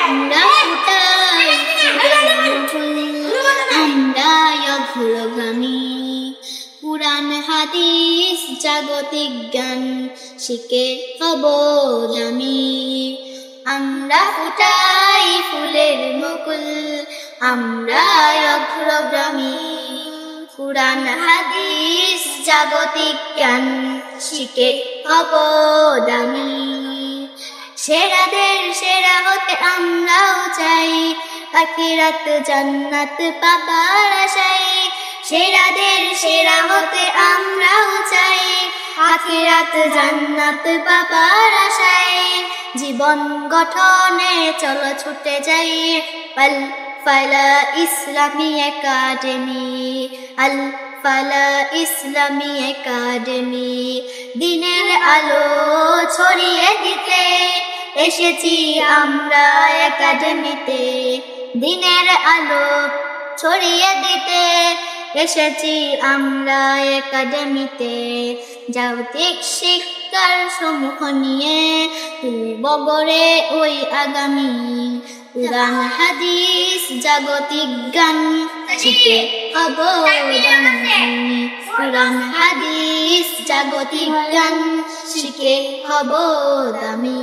আমরা ফুটাই ফুল, আমরা অগ্রগামী। কুরআন হাদিস জাগতিক জ্ঞান শিখে হব দামি। আমরা ফুটাই ফুলের মুকুল, আমরা অগ্রগামী। কুরআন হাদিস জাগতিক জ্ঞান শিখে হব দামি। সেরাদের সেরা হতে আমরাও চাই, আখিরাত জান্নাত পাবার আশায়। সেরাদের সেরা হতে আমরাও চাই, আখিরাত জান্নাত পাবার আশায়। জীবন গঠনে চলো ছুটে যাই, আল ফালা ইসলামী একাডেমি, আল ফালা ইসলামী একাডেমি। দিনের আলো ছড়িয়ে দিতে এসেছি আমরা একাডেমিতে। দিনের আলো ছড়িয়ে দিতে এসেছি আমরা একাডেমিতে। জাগতিক শিক্ষার সমূহ নিয়ে তুলব গড়ে ওই আগামী। কুরআন হাদিস জাগতিক জ্ঞান শিখে হব দামি। কুরআন হাদিস জাগতিক জ্ঞান শিখে হব দামি।